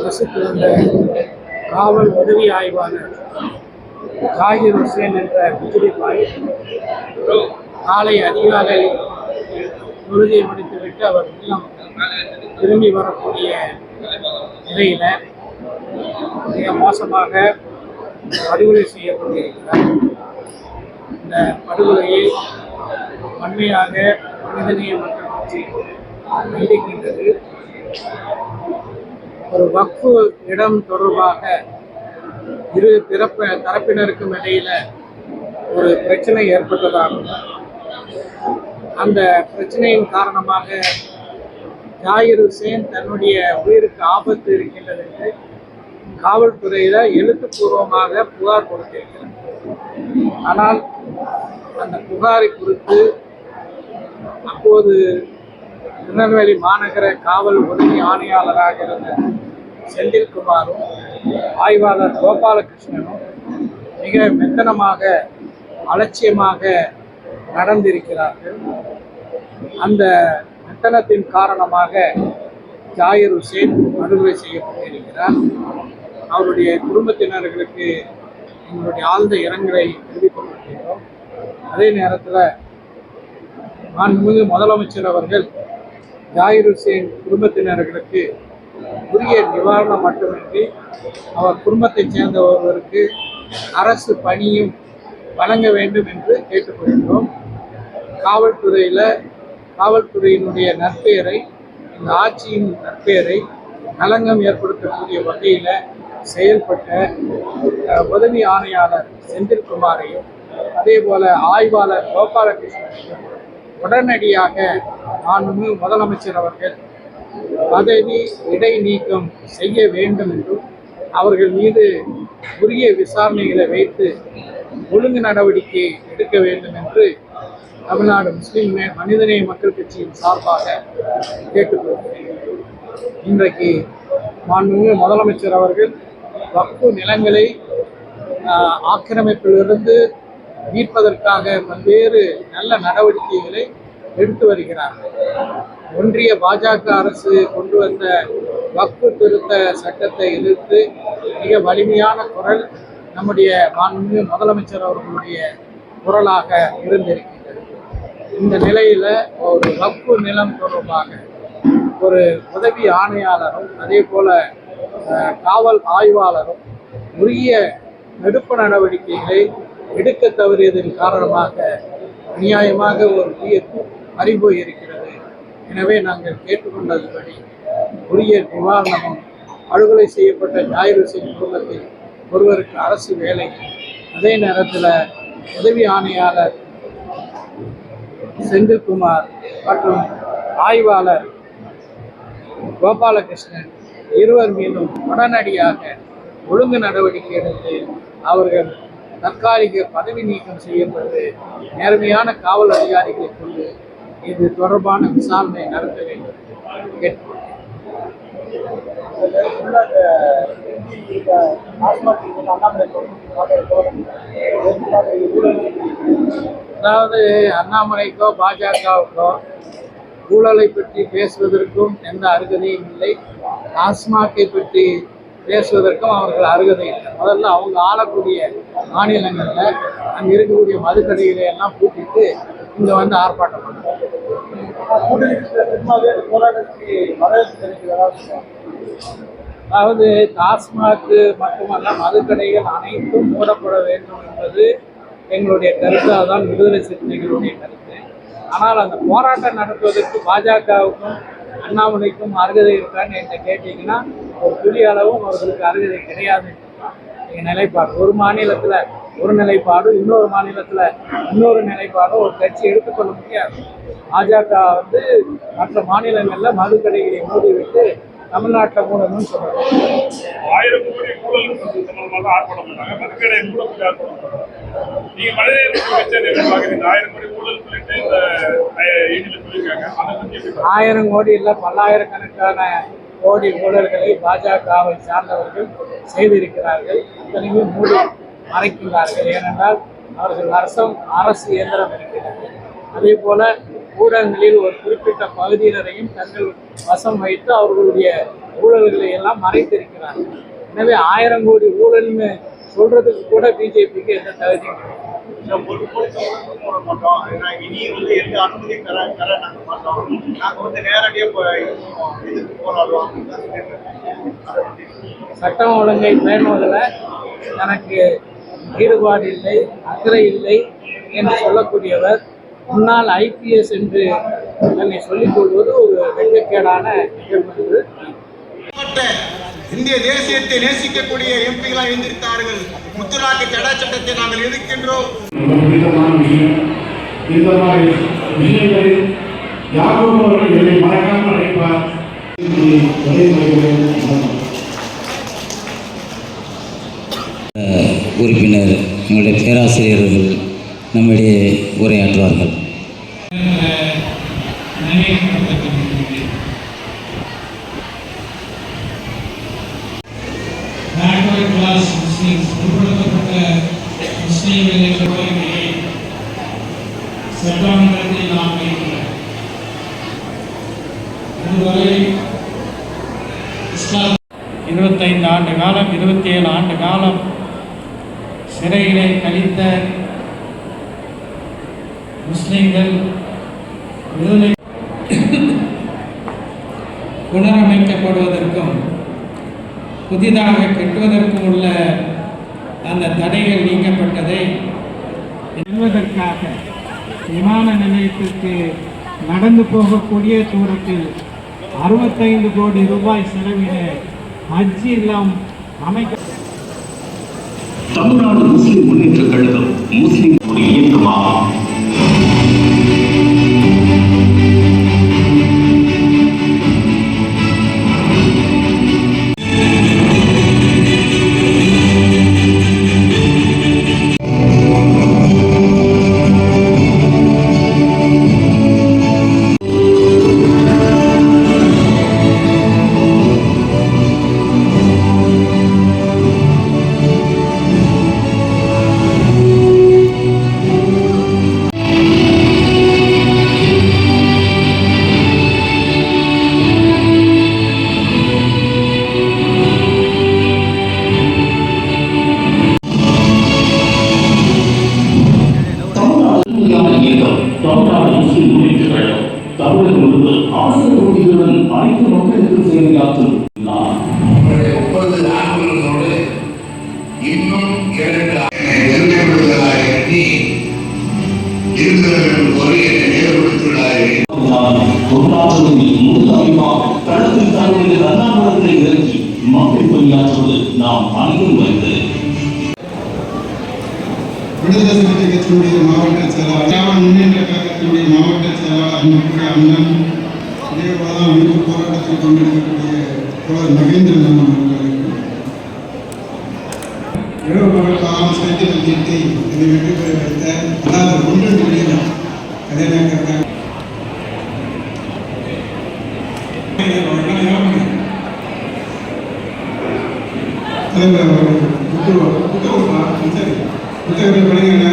வசித்து வந்த காவல் உதவி ஆய்வாளர் ஜாகிர் ஹுசேன் என்ற பிஜிலிபாய் காலை அதிகாலை தொழுகை முடித்துவிட்டு அவர் இல்லம் திரும்பி வரக்கூடிய நிலையில மிக மோசமாக படுகொலை செய்யப்பட்டிருக்கிறார். இந்த படுகொலையை வன்மையாக மனிதநேய மக்கள் கட்சி கண்டிக்கின்றது. ஒரு வக்ஃபு இடம் தொடர்பாக இரு தரப்பினருக்கும் இடையில ஒரு பிரச்சனை ஏற்பட்டதாகும். அந்த பிரச்சனையின் காரணமாக ஜாகிர் ஹுசேன் தன்னுடைய உயிருக்கு ஆபத்து இருக்கின்றது என்று காவல்துறையில எழுத்துப்பூர்வமாக புகார் கொடுத்திருக்கிறார். ஆனால் அந்த புகாரை குறித்து அப்போது திருநெல்வேலி மாநகர காவல் உதவி ஆணையாளராக இருந்த செந்தில்குமாரும் ஆய்வாளர் கோபாலகிருஷ்ணனும் மிக மெத்தனமாக அலட்சியமாக நடந்திருக்கிறார்கள். அந்த மெத்தனத்தின் காரணமாக ஜாகிர் ஹுசேன் படுகொலை செய்யப்பட்டிருக்கிறார். அவருடைய குடும்பத்தினர்களுக்கு எங்களுடைய ஆழ்ந்த இரங்கலை தெரிவிக்கப்பட்டிருக்கிறோம். அதே நேரத்தில் மாண்புமிகு முதலமைச்சர் அவர்கள் ஜாகிர் ஹுசேன் குடும்பத்தினர்களுக்கு உரிய நிவாரணம் மட்டுமின்றி அவர் குடும்பத்தைச் சேர்ந்த ஒருவருக்கு அரசு பணியும் வழங்க வேண்டும் என்று கேட்டுக்கொள்கிறோம். காவல்துறையினுடைய நற்பெயரை, இந்த ஆட்சியின் நற்பெயரை களங்கம் ஏற்படுத்தக்கூடிய வகையில் செயல்பட்ட உதவி ஆணையாளர் செந்தில்குமாரையும் அதே போல ஆய்வாளர் கோபாலகிருஷ்ணனையும் உடனடியாக மாண்புமிகு முதலமைச்சர் அவர்கள் பதவி இடைநீக்கம் செய்ய வேண்டும் என்றும் அவர்கள் மீது உரிய விசாரணைகளை வைத்து ஒழுங்கு நடவடிக்கை எடுக்க வேண்டும் என்று தமிழ்நாடு முஸ்லிம் மனிதநேய மக்கள் கட்சியின் சார்பாக கேட்டுக்கொள்கிறேன். இன்றைக்கு மாண்புமிகு முதலமைச்சர் அவர்கள் வக்ஃபு நிலங்களை ஆக்கிரமிப்பிலிருந்து மீட்பதற்காக பல்வேறு நல்ல நடவடிக்கைகளை எடுத்து வருகிறார்கள். ஒன்றிய பாஜக அரசு கொண்டு வந்த வக்ஃபு திருத்த சட்டத்தை எதிர்த்து மிக வலிமையான குரல் நம்முடைய மாண்புமிகு முதலமைச்சர் அவர்களுடைய குரலாக இருந்திருக்கின்றது. இந்த நிலையில ஒரு வக்ஃபு நிலம் தொடர்பாக ஒரு உதவி ஆணையாளரும் அதே போல காவல் ஆய்வாளரும் உரிய தடுப்பு நடவடிக்கைகளை எடுக்க தவறியதன் காரணமாக அநியாயமாக ஒரு உயிர் பறிபோய் இருக்கிறது. எனவே நாங்கள் கேட்டுக்கொண்டதுபடி உரிய நிவாரணமும் படுகொலை செய்யப்பட்ட ஜாகிர் ஹுசேன் குடும்பத்தில் ஒருவருக்கு அரசு வேலை, அதே நேரத்தில் உதவி ஆணையாளர் செந்தில்குமார் மற்றும் ஆய்வாளர் கோபாலகிருஷ்ணன் இருவர் மீதும் உடனடியாக ஒழுங்கு நடவடிக்கை எடுத்து அவர்கள் தற்காலிக பதவி நீக்கம் செய்யப்பட்டு நேர்மையான காவல் அதிகாரிகளை கொண்டு இது தொடர்பான விசாரணை நடத்த வேண்டும் கேட்டுக்கொள்கிறேன். அதாவது அண்ணாமலைக்கோ பாஜகவுக்கோ ஊழலை பற்றி பேசுவதற்கும் எந்த அருகதையும் இல்லை. டாஸ்மாகை பற்றி பேசுவதற்கும் அவர்கள் அருகதை இல்லை. முதல்ல அவங்க ஆளக்கூடிய மாநிலங்களில் அங்கே இருக்கக்கூடிய மதுக்கடைகளை எல்லாம் பூட்டிட்டு இங்கே வந்து ஆர்ப்பாட்டம் பண்ணுறாங்க. அதாவது டாஸ்மாக் மட்டுமல்ல மதுக்கடைகள் அனைத்தும் மூடப்பட வேண்டும் என்பது எங்களுடைய கருத்து. அதுதான் விடுதலை சிறுத்தைகளுடைய கருத்து. ஆனால் அந்த போராட்டம் நடத்துவதற்கு பாஜகவுக்கும் அண்ணாமலைக்கும் அருகதை இருக்கான்னு என்ன கேட்டீங்கன்னா ஒரு துளி அளவும் அவர்களுக்கு அருகதை கிடையாது. எங்கள் நிலைப்பாடு ஒரு மாநிலத்தில் ஒரு நிலைப்பாடு, இன்னொரு மாநிலத்தில் இன்னொரு நிலைப்பாடும் ஒரு கட்சி எடுத்துக்கொள்ள முடியாது. பாஜக வந்து மற்ற மாநிலங்களில் மதுக்கடைகளை மூடிவிட்டு தமிழ்நாட்டில் மூடணும்னு சொல்றாங்க. 1000 கோடி ஊழல் சம்பந்தமாக ஆர்ப்பாட்டம் பண்ணாங்க. மதுக்கடை மூடப்பட்டு நீங்க மனிதநேய கட்சி 1000 கோடி ஊழல் சொல்லிட்டு இந்த சொல்லியிருக்காங்க. 1000 கோடி இல்லை, பல்லாயிரக்கணக்கான கோடி ஊழல்களை பாஜகவை சார்ந்தவர்கள் செய்திருக்கிறார்கள். அத்தனையும் மூடி மறைக்கிறார்கள். ஏனென்றால் அவர்கள் அரசு இயந்திரம் இருக்கிறது. அதே போல ஊடகங்களில் ஒரு குறிப்பிட்ட பகுதியினரையும் தங்கள் வசம் வைத்து அவர்களுடைய ஊழல்களை எல்லாம் மறைத்திருக்கிறார்கள். எனவே 1000 கோடி ஊழல்னு சொல்றதுக்கு கூட பிஜேபிக்கு எந்த தகுதியும் கிடையாது. ஒரு போலீஸாக போட மாட்டோம். இனி வந்து எந்த அனுமதி தர நாங்கள் மாட்டோம். நாங்கள் வந்து நேரடியாக எதிர்த்து போராடுவோம் அப்படின்னு தான் சொல்லியிருக்கேன். சட்டம் ஒழுங்கை பேணுவதில் தனக்கு ஈடுபாடு இல்லை, அக்கறை இல்லை என்று சொல்லக்கூடியவர் முன்னாள் ஐபிஎஸ் என்று தன்னை சொல்லிக் கொள்வது ஒரு வெட்கக்கேடான நிகழ்வு. இந்திய தேசியத்தை நேசிக்கக்கூடிய எம்பிகளாக இருந்திருக்கிறார்கள். முத்தலாக்கு தடை சட்டத்தை நாங்கள் எதிர்க்கின்றோம். இந்த மாதிரி விஷயங்களில் யாரும் அவர்கள் என்னை மறக்காமல் அழைப்பார். உறுப்பினர் எங்களுடைய பேராசிரியர்கள் நம்மிடையே உரையாற்றுவார்கள். சட்டமன்றத்தில் நாம் வைக்கிறோம். இதுவரை 25 ஆண்டு காலம் 27 ஆண்டு காலம் சிறைகளை கழித்த முஸ்லிம்கள் விடுதலை புனரமைக்கப்படுவதற்கும் புதிதாக கட்டுவதற்கும் உள்ள அந்த தடைகள் நீக்கப்பட்டதை செல்வதற்காக விமான நிலையத்திற்கு நடந்து போகக்கூடிய தூரத்தில் 65 கோடி ரூபாய் செலவின ஹஜ் இல்லம் அமைக்க தமிழ்நாடு முஸ்லிம் முன்னேற்ற கழகம் முஸ்லிம் ஒரு இயக்கமா? தமிழ்நாடு முஸ்லிம் முன்னேற்ற கழகம் தமிழகம் முழுவதும் ஆசிரியர்களுடன் அனைத்து மக்களுக்கும் சேவையாற்றும் 30 ஆண்டுகளோடு இன்னும் 2 எதிர்கொள்வதாக எண்ணி இருக்கிறவர்கள் குறை ஏற்படுத்தியுள்ளார்கள். பொருளாதாரத்தில் முதல் அறிவாக களத்தில் தன்னுடைய கர்நாடகத்தை இறக்கி மக்கள் பணியாற்றுவது நாம் அனைவரும் அறிந்தது. விடுதலை சிறுத்தை கட்சியுடைய மாவட்ட செயலாளர், முன்னேற்ற கழகத்தினுடைய மாவட்ட செயலாளர் அண்ணன், இதேபோலதான் விடுப்பு போராட்டத்தில் பங்கெடுக்கக்கூடிய தோழர் மகேந்திரன் அவர்களுக்கு இரவு பகல் காலம் சேர்த்து தீட்டி இதை வெற்றி பெற வைத்த அதாவது ஒன்று முடியல அதே நேரத்தில் தலைவர் புத்தகத்தை படிங்க.